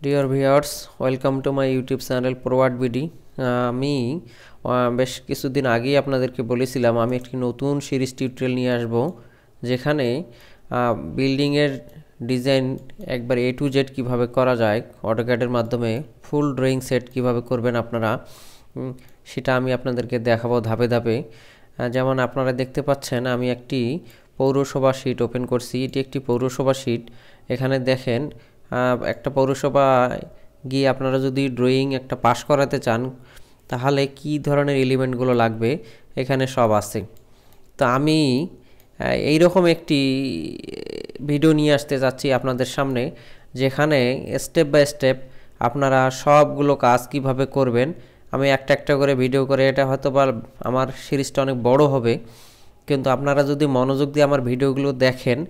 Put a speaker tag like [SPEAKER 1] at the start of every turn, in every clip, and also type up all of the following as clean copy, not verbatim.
[SPEAKER 1] Deer viewers, welcome to my YouTube channel প্রোয়ার্ড BD. আমি বেশ কিছুদিন আগেই আপনাদেরকে বলেছিলাম আমি একটি নতুন সিরিজ টিউটোরিয়াল নিয়ে আসব, যেখানে বিল্ডিংয়ের ডিজাইন একবার এ টু জেড কীভাবে করা যায়, অটোক্যাডের মাধ্যমে ফুল ড্রয়িং সেট কিভাবে করবেন আপনারা, সেটা আমি আপনাদেরকে দেখাবো ধাপে ধাপে। যেমন আপনারা দেখতে পাচ্ছেন, আমি একটি পৌরসভা শীট ওপেন করছি। এটি একটি পৌরসভা শীট। এখানে দেখেন, একটা পৌরসভা গিয়ে আপনারা যদি ড্রয়িং একটা পাস করাতে চান, তাহলে কি ধরনের এলিমেন্টগুলো লাগবে এখানে সব আছে। তো আমি এইরকম একটি ভিডিও নিয়ে আসতে যাচ্ছি আপনাদের সামনে, যেখানে স্টেপ বাই স্টেপ আপনারা সবগুলো কাজ কিভাবে করবেন আমি একটা একটা করে ভিডিও করে, এটা হয়তো বা আমার সিরিজটা অনেক বড় হবে, কিন্তু আপনারা যদি মনোযোগ দিয়ে আমার ভিডিওগুলো দেখেন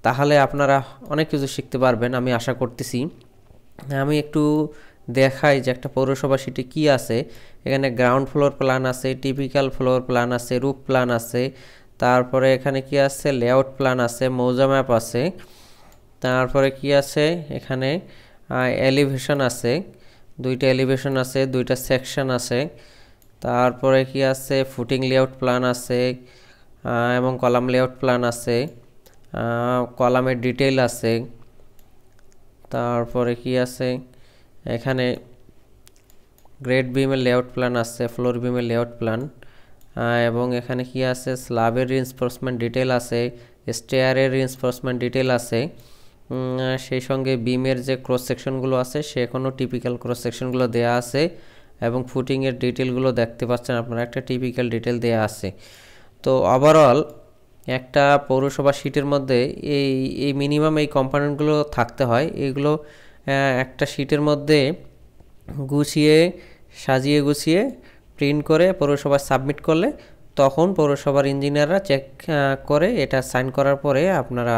[SPEAKER 1] তাহলে আপনারা অনেক কিছু শিখতে পারবেন আমি আশা করতেছি। আমি একটু দেখাই যে একটা পৌরসভা সিটি কি আছে। এখানে গ্রাউন্ড ফ্লোর প্ল্যান আছে, টিপিক্যাল ফ্লোর প্ল্যান আছে, রুফ প্ল্যান আছে, তারপরে এখানে কি আছে, লেআউট প্ল্যান আছে, মৌজা ম্যাপ আছে, তারপরে কি আছে এখানে এলিভেশন আছে, দুইটা এলিভেশন আছে, দুইটা সেকশন আছে, তারপরে কি আছে ফুটিং লেআউট প্ল্যান আছে, এবং কলাম লেআউট প্ল্যান আছে, কলামের ডিটেইল আছে, তারপরে কি আছে এখানে গ্রেড বিমের লেআউট প্ল্যান আছে, ফ্লোর বিমের লেআউট প্ল্যান, এবং এখানে কি আছে স্ল্যাবের রিইনফোর্সমেন্ট ডিটেইল আছে, স্টেয়ারের রিইনফোর্সমেন্ট ডিটেইল আছে, সেই সঙ্গে বিমের যে ক্রস সেকশনগুলো আছে সেখানেও টিপিক্যাল ক্রস সেকশনগুলো দেওয়া আছে, এবং ফুটিংয়ের ডিটেলগুলো দেখতে পাচ্ছেন আপনারা, একটা টিপিক্যাল ডিটেল দেওয়া আছে। তো ওভারঅল একটা পৌরসভা শীটের মধ্যে এই মিনিমাম এই কম্পোনেন্টগুলো থাকতে হয়। এগুলো একটা শীটের মধ্যে গুছিয়ে সাজিয়ে গুছিয়ে প্রিন্ট করে পৌরসভায় সাবমিট করলে তখন পৌরসভার ইঞ্জিনিয়াররা চেক করে এটা সাইন করার পরে আপনারা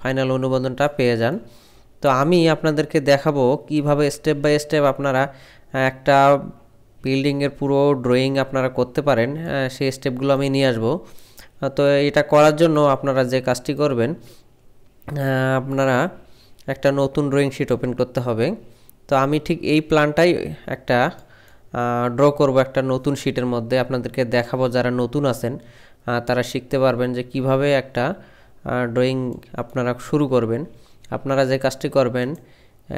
[SPEAKER 1] ফাইনাল অনুমোদনটা পেয়ে যান। তো আমি আপনাদেরকে দেখাবো কিভাবে স্টেপ বাই স্টেপ আপনারা একটা বিল্ডিংয়ের পুরো ড্রয়িং আপনারা করতে পারেন, সেই স্টেপগুলো আমি নিয়ে আসবো। তো এটা করার জন্য আপনারা যে কাজটি করবেন, আপনারা একটা নতুন ড্রয়িং শিট ওপেন করতে হবে। তো আমি ঠিক এই প্ল্যানটাই একটা ড্র করব একটা নতুন শিটের মধ্যে, আপনাদেরকে দেখাবো। যারা নতুন আছেন তারা শিখতে পারবেন যে কিভাবে একটা ড্রয়িং আপনারা শুরু করবেন। আপনারা যে কাজটি করবেন,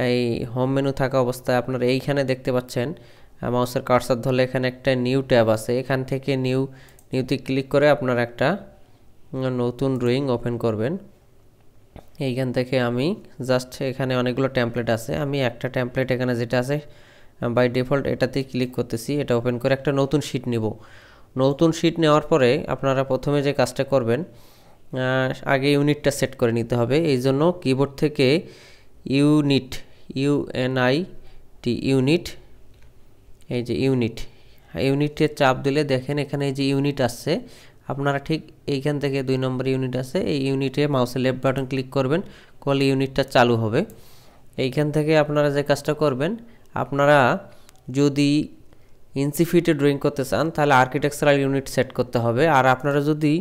[SPEAKER 1] এই হোম মেনু থাকা অবস্থায় আপনারা এইখানে দেখতে পাচ্ছেন মাউসের কার্সার ধরলে এখানে একটা নিউ ট্যাব আছে, এখান থেকে নিউতে ক্লিক করে আপনারা একটা নতুন ড্রয়িং ওপেন করবেন। এইখান থেকে আমি জাস্ট এখানে অনেকগুলো টেমপ্লেট আছে, আমি একটা টেমপ্লেট এখানে যেটা আছে বাই ডিফল্ট এটাতেই ক্লিক করতেছি। এটা ওপেন করে একটা নতুন শিট নিব। নতুন শিট নেওয়ার পরে আপনারা প্রথমে যে কাজটা করবেন, আগে ইউনিটটা সেট করে নিতে হবে। এই জন্য কিবোর্ড থেকে ইউনিট ইউনিট, এই যে ইউনিটের চাপ দিলে দেখেন এখানে এই যে ইউনিট আসছে, আপনারা ঠিক এইখান থেকে 2 নম্বর ইউনিট আছে, এই ইউনিটে মাউসের লেফট বাটন ক্লিক করবেন, করলে ইউনিটটা চালু হবে। এইখান থেকে আপনারা যে কাজটা করবেন, আপনারা যদি ইঞ্চি ফিটে ড্রয়িং করতে চান তাহলে আর্কিটেকচারাল ইউনিট সেট করতে হবে, আর আপনারা যদি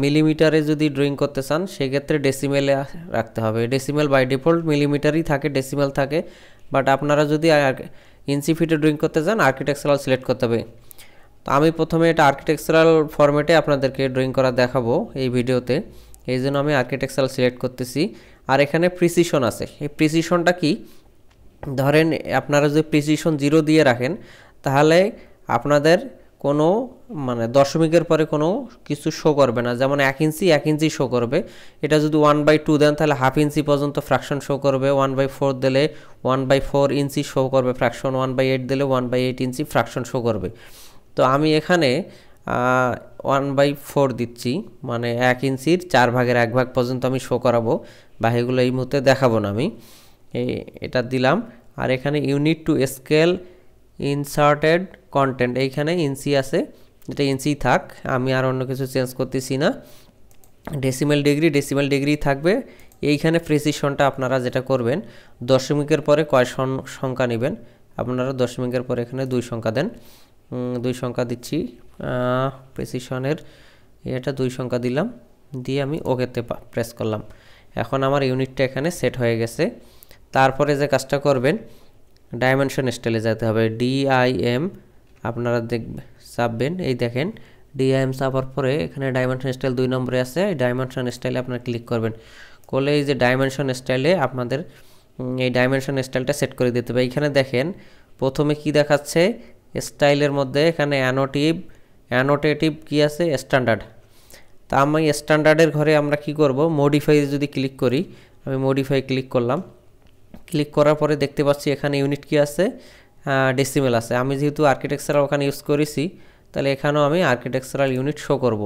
[SPEAKER 1] মিলিমিটারে যদি ড্রয়িং করতে চান সেক্ষেত্রে ডেসিমেলে রাখতে হবে। ডেসিমেল বাই ডিফল্ট মিলিমিটারই থাকে, ডেসিমেল থাকে, বাট আপনারা যদি ইঞ্চি ফিটে ড্রয়িং করতে চান আর্কিটেকচারাল সিলেক্ট করতে হবে। তো আমি প্রথমে এটা আর্কিটেকচারাল ফরম্যাটে আপনাদেরকে ড্রয়িং করা দেখাবো এই ভিডিওতে, এই জন্য আমি আর্কিটেকচারাল সিলেক্ট করতেছি। আর এখানে প্রিসিশন আছে, এই প্রিসিশনটা কি, ধরেন আপনারা যদি প্রিসিশন 0 দিয়ে রাখেন তাহলে আপনাদের কোনো দশমিকের পরে কোনো কিছু শো করবে না, যেমন 1 ইঞ্চি শো করবে। এটা যদি 1/2 দেন তাহলে হাফ ইঞ্চি পর্যন্ত ফ্র্যাকশন শো করবে, 1/4 দিলে 1/4 ইঞ্চি শো করবে ফ্র্যাকশন, 1/8 দিলে 1/8 ইঞ্চি ফ্র্যাকশন শো করবে। তো আমি এখানে 1/4 দিচ্ছি, 1 ইঞ্চির 4 ভাগের 1 ভাগ পর্যন্ত আমি শো করাবো, বাকিগুলো এই মুহূর্তে দেখাবো না আমি। এটা দিলাম। আর এখানে unit to scale inserted content, এইখানে ইঞ্চি আছে, এটা ইঞ্চি থাক, আমি আর অন্য কিছু চেঞ্জ করতেছি না। ডেসিমেল ডিগ্রি থাকবে। এইখানে প্রিসিশনটা আপনারা যেটা করবেন, দশমিকের পরে কয় সংখ্যা নেবেন, আপনারা দশমিকের পরে এখানে 2 সংখ্যা দেন, 2 সংখ্যা দিচ্ছি। প্রিসিশনের এটা 2 সংখ্যা দিলাম, দিয়ে আমি ওকেতে প্রেস করলাম। এখন আমার ইউনিটটা এখানে সেট হয়ে গেছে। তারপরে যে কাজটা করবেন ডাইমেনশন স্টাইলে যেতে হবে, DIM আপনারা চাপবেন, এই দেখেন DIM চাপার পরে এখানে ডাইমেনশন স্টাইল 2 নম্বরে আছে, এই ডাইমেনশন স্টাইলে আপনারা ক্লিক করবেন। করলে এই যে ডাইমেনশন স্টাইলে আপনাদের এই ডাইমেনশন স্টাইলটা সেট করে দিতে হবে। এইখানে দেখেন প্রথমে কি দেখাচ্ছে স্টাইলের মধ্যে, এখানে অ্যানোটেটিভ কি আছে স্ট্যান্ডার্ড। তা আমি স্ট্যান্ডার্ডের ঘরে আমরা কি করব, মডিফাই যদি ক্লিক করি, আমি মডিফাই ক্লিক করলাম। ক্লিক করার পরে দেখতে পাচ্ছি এখানে ইউনিট কি আছে, ডেসিমেল আছে। আমি যেহেতু আর্কিটেকচারাল ওখানে ইউজ করেছি, তাহলে এখানেও আমি আর্কিটেকচারাল ইউনিট শো করব।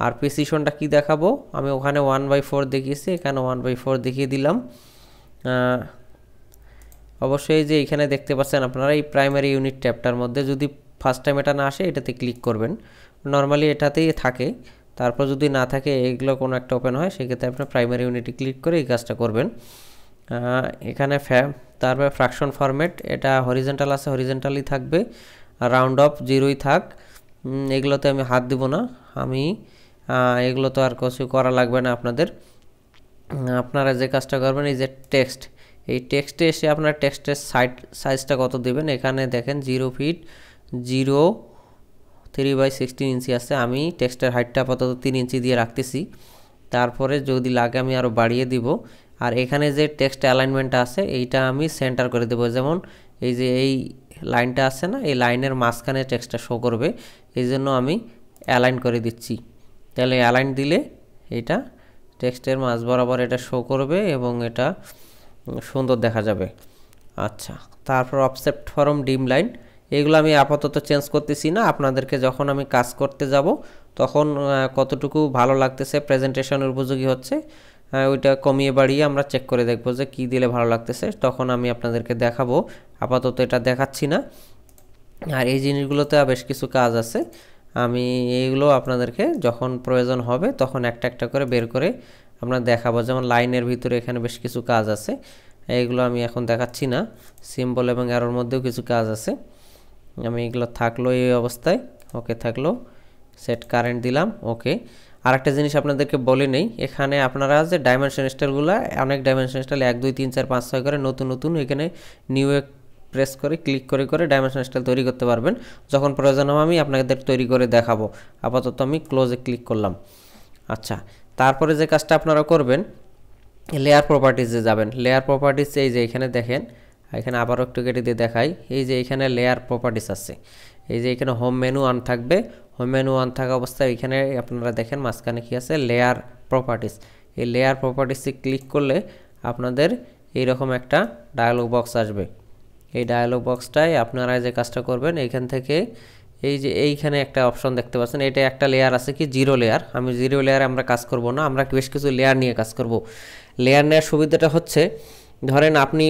[SPEAKER 1] আর প্রিসিশনটা কি দেখাবো, আমি ওখানে 1/4 দেখিয়েছি, এখানে 1/4 দেখিয়ে দিলাম। অবশ্যই যে এখানে দেখতে পাচ্ছেন আপনারা এই প্রাইমারি ইউনিট ট্যাবটার মধ্যে যদি ফার্স্ট টাইম এটা না আসে এটাতে ক্লিক করবেন, নর্মালি এটাতেই থাকে। তারপর যদি না থাকে এগুলো কোনো একটা ওপেন হয়, সেক্ষেত্রে আপনার প্রাইমারি ইউনিটে ক্লিক করে এই কাজটা করবেন। এখানে তারপরে ফ্র্যাকশন ফরম্যাট, এটা হরিজেন্টাল আছে, হরিজেন্টালি থাকবে, রাউন্ড অফ 0ই থাক। এগুলোতে আমি হাত দিব না, আমি এগুলো তো আর কিছু করা লাগবে না আপনাদের। আপনারা যে কাজটা করবেন, এই যে টেক্সট, এই টেক্সটে এসে আপনার টেক্সটের সাইজটা কত দেবেন, এখানে দেখেন 0 ফিট 0.3/16 ইঞ্চি আছে। আমি টেক্সটের হাইটটা আপাতত 3 ইঞ্চি দিয়ে রাখতেছি, তারপরে যদি লাগে আমি আরও বাড়িয়ে দিব। আর এখানে যে টেক্সট অ্যালাইনমেন্টটা আছে এইটা আমি সেন্টার করে দেবো, যেমন এই যে এই লাইনটা আছে না, এই লাইনের মাঝখানে টেক্সটটা শো করবে, এই জন্য আমি অ্যালাইন করে দিচ্ছি। তাহলে অ্যালাইন দিলে এটা টেক্সটের মাঝ বরাবর এটা শো করবে এবং এটা সুন্দর দেখা যাবে। আচ্ছা, তারপর অফসেট ফরম ডিম লাইন, এগুলো আমি আপাতত চেঞ্জ করতেছি না, আপনাদেরকে যখন আমি কাজ করতে যাব তখন কতটুকু ভালো লাগতেছে, প্রেজেন্টেশনের উপযোগী হচ্ছে, ওইটা কমিয়ে বাড়িয়ে আমরা চেক করে দেখব যে কী দিলে ভালো লাগতেছে, তখন আমি আপনাদেরকে দেখাবো। আপাতত এটা দেখাচ্ছি না। আর এই জিনিসগুলোতে বেশ কিছু কাজ আছে, আমি এইগুলো আপনাদেরকে যখন প্রয়োজন হবে তখন একটা একটা করে বের করে আমরা দেখাবো। যেমন লাইনের ভিতরে এখানে বেশ কিছু কাজ আছে, এইগুলো আমি এখন দেখাচ্ছি না। সিম্বল এবং অ্যারোর মধ্যেও কিছু কাজ আছে, আমি এগুলো থাকলো এই অবস্থায়, ওকে থাকলো, সেট কারেন্ট দিলাম, ওকে। আর একটা জিনিস আপনাদেরকে বলে নেই, এখানে আপনারা যে ডাইমেনশন স্টাইলগুলো, অনেক ডাইমেনশন স্টাইল 1 2 3 4 5 6 করে নতুন এখানে নিউ প্রেস করে ক্লিক করে ডাইমেনশন স্টাইল তৈরি করতে পারবেন। যখন প্রয়োজন হবে আমি আপনাদের তৈরি করে দেখাবো। আপাতত আমি ক্লোজে ক্লিক করলাম। আচ্ছা, তারপরে যে কাজটা আপনারা করবেন, লেয়ার প্রপার্টিজে যাবেন। লেয়ার প্রপার্টিজ এই যে এখানে দেখেন, এখানে আবারও একটু কেটে দিয়ে দেখাই, এই যে এখানে লেয়ার প্রপার্টিজ আছে, এই যে এখানে হোম মেনু অন থাকবে, হোম মেনু অন থাকা অবস্থায় এখানে আপনারা দেখেন মাঝখানে কি আছে, লেয়ার প্রপার্টিজ। এই লেয়ার প্রপার্টিসে ক্লিক করলে আপনাদের এইরকম একটা ডায়ালগ বক্স আসবে। এই ডায়ালগ বক্সটায় আপনারা যে কাজটা করবেন, এইখান থেকে এই যে এইখানে একটা অপশন দেখতে পাচ্ছেন, এটা একটা লেয়ার আছে কি 0 লেয়ার। আমি 0 লেয়ারে আমরা কাজ করব না, আমরা বেশ কিছু লেয়ার নিয়ে কাজ করব। লেয়ার নেওয়ার সুবিধাটা হচ্ছে, ধরেন আপনি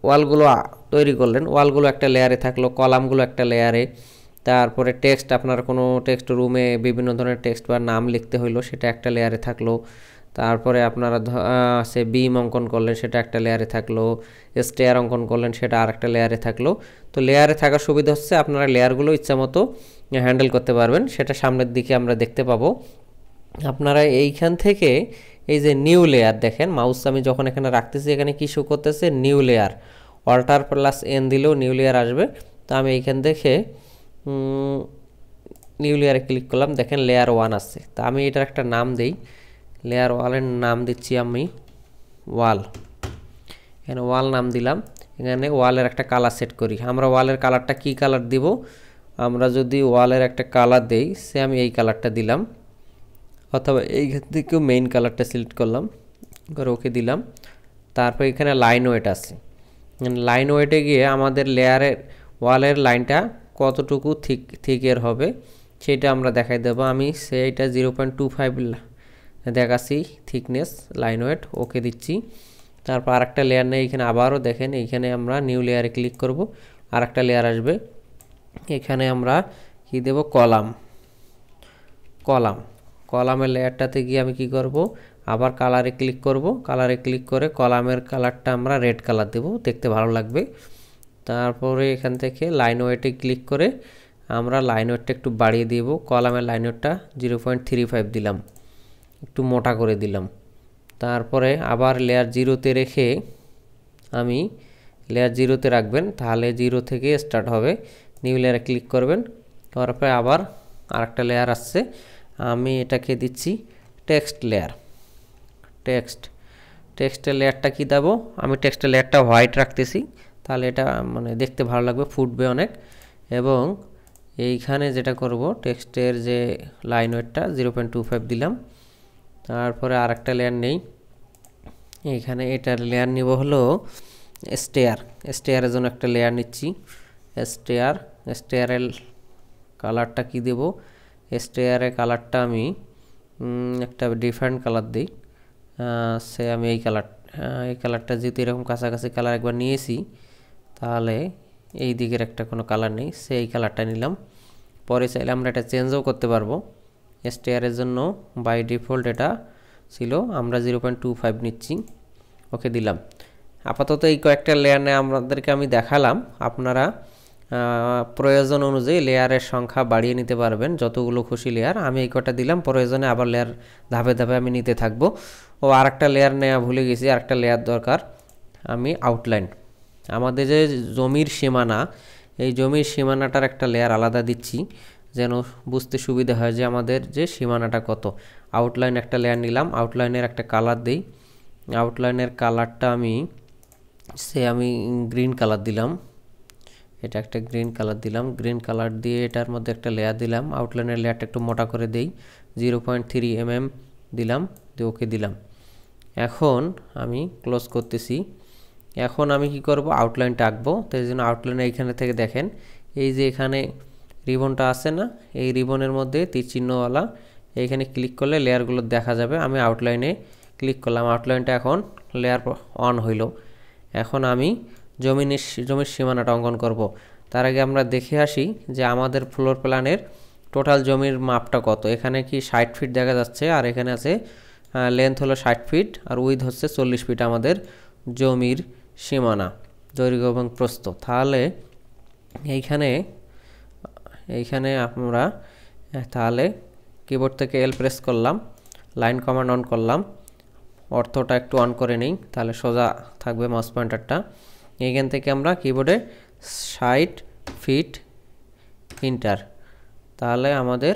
[SPEAKER 1] ওয়ালগুলো তৈরি করলেন, ওয়ালগুলো একটা লেয়ারে থাকলো, কলামগুলো একটা লেয়ারে, তারপরে টেক্সট, আপনার কোনো টেক্সট রুমে বিভিন্ন ধরনের টেক্সট বা নাম লিখতে হইলো সেটা একটা লেয়ারে থাকলো, তারপরে আপনারা সে বিম অঙ্কন করলেন সেটা একটা লেয়ারে থাকলো, স্টেয়ার অঙ্কন করলেন সেটা আর একটা লেয়ারে থাকলো। তো লেয়ারে থাকার সুবিধা হচ্ছে আপনারা লেয়ারগুলো ইচ্ছামতো হ্যান্ডেল করতে পারবেন, সেটা সামনের দিকে আমরা দেখতে পাবো। আপনারা এইখান থেকে এই যে নিউ লেয়ার দেখেন, মাউস আমি যখন এখানে রাখতেছি এখানে কি শো করতেছে, new layer, alt plus N দিলেও নিউ লেয়ার আসবে। তো আমি এইখান থেকে নিউ লেয়ারে ক্লিক করলাম, দেখেন লেয়ার 1 আছে। তা আমি এটার একটা নাম দিই, লেয়ার ওয়ালের নাম দিচ্ছি আমি ওয়াল, এখানে ওয়াল নাম দিলাম। এখানে ওয়ালের একটা কালার সেট করি, আমরা ওয়ালের কালারটা কি কালার দিব, আমরা যদি ওয়ালের একটা কালার দেই, সে আমি এই কালারটা দিলাম, অথবা এইখান থেকেও মেইন কালারটা সিলেক্ট করলাম, করে ওকে দিলাম। তারপর এখানে লাইন ওয়েট আছে, লাইন ওয়েটে গিয়ে আমাদের লেয়ারের ওয়ালের লাইনটা কতটুকু থিকের হবে সেটা আমরা দেখাই দেবো। আমি সেইটা 0.25 দেখাচ্ছি থিকনেস লাইন ওয়েট, ওকে দিচ্ছি। তারপর আরেকটা লেয়ার নেই, এখানে আবারও দেখেন এইখানে আমরা নিউ লেয়ারে ক্লিক করব, আরেকটা লেয়ার আসবে, এখানে আমরা কি দেব, কলামের লেয়ারটাতে গিয়ে আমি কি করব, আবার কালারে ক্লিক করব, কালারে ক্লিক করে কলামের কালারটা আমরা রেড কালার দেব, দেখতে ভালো লাগবে। তারপরে এখান থেকে লাইন ওয়েটে ক্লিক করে আমরা লাইন ওয়েটটা একটু বাড়িয়ে দিব, কলামের লাইন ওয়েটটা 0.35 দিলাম, একটু মোটা করে দিলাম। তারপরে আবার লেয়ার 0-তে রেখে আমি লেয়ার 0-তে রাখবেন, তাহলে 0 থেকে স্টার্ট হবে। নিউ লেয়ারে ক্লিক করবেন, তারপরে আবার আরেকটা লেয়ার আসছে, আমি এটাকে দিচ্ছি টেক্সট লেয়ার। টেক্সটের লেয়ারটা কি দেব, আমি টেক্সটের লেয়ারটা হোয়াইট রাখতেছি, তাহলে এটা মানে দেখতে ভালো লাগবে, ফুটবে অনেক। এবং এইখানে যেটা করব, টেক্সটের যে লাইন ওয়েটটা 0.25 দিলাম। তারপরে আরেকটা লেয়ার নেই, এইখানে এটার লেয়ার নিব হলো স্টেয়ারের জন্য একটা লেয়ার নিচ্ছি। স্টেয়ারের কালারটা কি দেব, স্টেয়ারের কালারটা আমি একটা ডিফারেন্ট কালার দিই। আমি এই কালারটা যেহেতু এরকম কাছাকাছি কালার একবার নিয়েছি, তাহলে এই দিকের একটা কোনো কালার নেই, এই কালারটা নিলাম। পরে চাইলে আমরা এটা চেঞ্জও করতে পারবো। স্টেয়ারের জন্য বাই ডিফল্ট এটা ছিল, আমরা 0.25 নিচ্ছি, ওকে দিলাম। আপাতত এই কয়েকটা লেয়ার নিয়ে আপনাদেরকে আমি দেখালাম। আপনারা প্রয়োজন অনুযায়ী লেয়ারের সংখ্যা বাড়িয়ে নিতে পারবেন, যতগুলো খুশি লেয়ার। আমি এই কটা দিলাম, প্রয়োজনে আবার লেয়ার ধাপে ধাপে আমি নিতে থাকবো। আরেকটা লেয়ার নেওয়া ভুলে গেছি, আরেকটা লেয়ার দরকার। আমি আউটলাইন, আমাদের যে জমির সীমানা, এই জমির সীমানাটার একটা লেয়ার আলাদা দিচ্ছি, যেন বুঝতে সুবিধা হয় যে আমাদের যে সীমানাটা কত। আউটলাইন একটা লেয়ার নিলাম, আউটলাইনের একটা কালার দিই। আউটলাইনের কালারটা আমি গ্রিন কালার দিলাম, এটা একটা গ্রিন কালার দিলাম। গ্রিন কালার দিয়ে এটার মধ্যে একটা লেয়ার দিলাম, আউটলাইনের লেয়ারটা একটু মোটা করে দেই, 0.3 mm দিলাম, দিয়ে ওকে দিলাম। এখন আমি ক্লোজ করতেছি। এখন আমি কি করব, আউটলাইনটা আঁকবো। তো এই জন্য আউটলাইনে এইখানে থেকে দেখেন, এই যে এখানে রিবনটা আছে না, এই রিবনের মধ্যে তীর চিহ্নওয়ালা, এইখানে ক্লিক করলে লেয়ারগুলো দেখা যাবে। আমি আউটলাইনে ক্লিক করলাম, আউটলাইনটা এখন লেয়ার অন হইল। এখন আমি জমির সীমানাটা অঙ্কন করব। তার আগে আমরা দেখে আসি যে আমাদের ফ্লোর প্ল্যানের টোটাল জমির মাপটা কত। এখানে কি 60 ফিট দেখা যাচ্ছে, আর এখানে আছে লেন্থ হলো 60 ফিট, আর উইথ হচ্ছে 40 ফিট আমাদের জমির সীমানা, দৈর্ঘ্য এবং প্রস্থ। তাহলে এইখানে আমরা তাহলে কিবোর্ড থেকে এল প্রেস করলাম, লাইন কমান্ড অন করলাম, অর্থটা একটু অন করে নিই, তাহলে সোজা থাকবে মাউস পয়েন্টারটা। এইখান থেকে আমরা কিবোর্ডে 60 ফিট ইন্টার, তাহলে আমাদের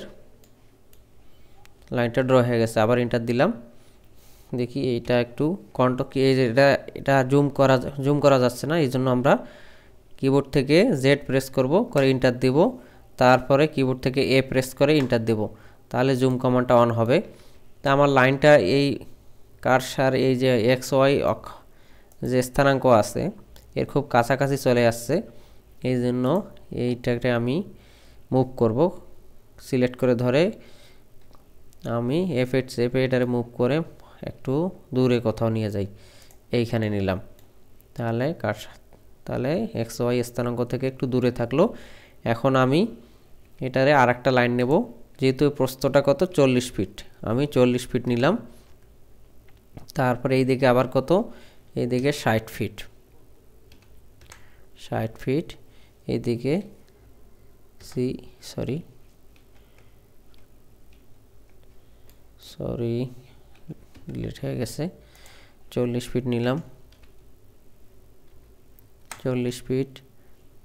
[SPEAKER 1] লাইনটা ড্র হয়ে গেছে। আবার ইন্টার দিলাম, দেখি এইটা একটু এটা জুম করা যাচ্ছে না, এই জন্য আমরা কিবোর্ড থেকে জেড প্রেস করব, করে ইন্টার দেব, তারপরে কিবোর্ড থেকে এ প্রেস করে ইন্টার দেব, তাহলে জুম কমান্ডটা অন হবে। তা আমার লাইনটা এই কার্সার এই যে এক্স ওয়াই যে স্থানাঙ্ক আছে এর খুব কাছাকাছি চলে আসছে, এই জন্য এইটাকে আমি মুভ করব। সিলেক্ট করে ধরে আমি এটারে মুভ করে একটু দূরে কোথাও নিয়ে যাই, এইখানে নিলাম, তাহলে এক্স ওয়াই স্থানাঙ্ক থেকে একটু দূরে থাকলো। এখন আমি এটারে আর একটা লাইন নেব, যেহেতু প্রস্থটা কত 40 ফিট, আমি 40 ফিট নিলাম। তারপরে এই দিকে আবার কত, এইদিকে 60 ফিট, এইদিকে সরি ডিলিট হয়ে গেছে, 40 ফিট নিলাম, 40 ফিট।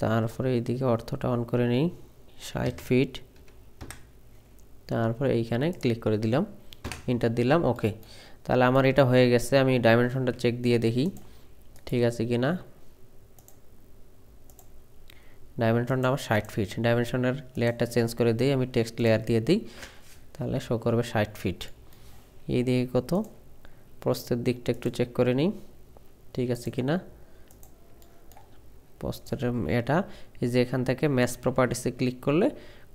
[SPEAKER 1] তারপরে এইদিকে অর্থটা অন করে নিই, 60 ফিট, তারপরে এইখানে ক্লিক করে দিলাম, ইন্টার দিলাম, ওকে। তাহলে আমার এটা হয়ে গেছে। আমি ডাইমেনশনটা চেক দিয়ে দেখি ঠিক আছে কি না। ডাইমেনশনটা আমার 60 ফিট। ডাইমেনশনের লেয়ারটা চেঞ্জ করে দিই, আমি টেক্সট লেয়ার দিয়ে দিই, তাহলে শো করবে 60 ফিট। এই দিকে কত, প্রস্থের দিকটা একটু চেক করে নিই ঠিক আছে কি না। প্রস্থের এটা এই যে এখান থেকে ম্যাচ প্রপার্টিসে ক্লিক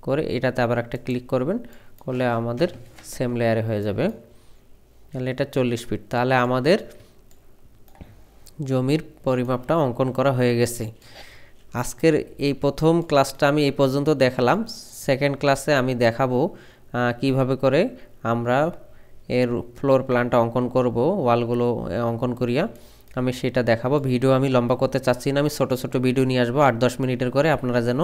[SPEAKER 1] করে এটাতে আবার একটা ক্লিক করবেন, করলে আমাদের সেম লেয়ারে হয়ে যাবে। তাহলে এটা 40 ফিট, তাহলে আমাদের জমির পরিমাপটা অঙ্কন করা হয়ে গেছে। আজকের এই প্রথম ক্লাসটা আমি এই পর্যন্ত দেখালাম। সেকেন্ড ক্লাসে আমি দেখাবো কিভাবে করে আমরা এর ফ্লোর প্ল্যানটা অঙ্কন করব, ওয়ালগুলো অঙ্কন করিয়া আমি সেটা দেখাবো। ভিডিও আমি লম্বা করতে চাচ্ছি না, আমি ছোট ছোট ভিডিও নিয়ে আসবো 8-10 মিনিটের করে, আপনারা যেন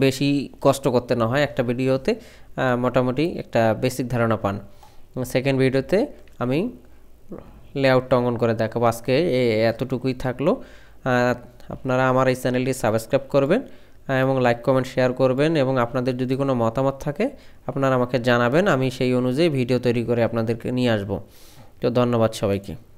[SPEAKER 1] বেশি কষ্ট করতে না হয়, একটা ভিডিওতে মোটামুটি একটা বেসিক ধারণা পান। সেকেন্ড ভিডিওতে আমি লেআউটটা অঙ্কন করে দেখাবো। আজকে এতটুকুই থাকলো। আপনারা আমার এই চ্যানেলটি সাবস্ক্রাইব করবেন এবং লাইক কমেন্ট শেয়ার করবেন, এবং আপনাদের যদি কোনো মতামত থাকে আপনারা আমাকে জানাবেন, আমি সেই অনুযায়ী ভিডিও তৈরি করে আপনাদেরকে নিয়ে আসবো। তো ধন্যবাদ সবাইকে।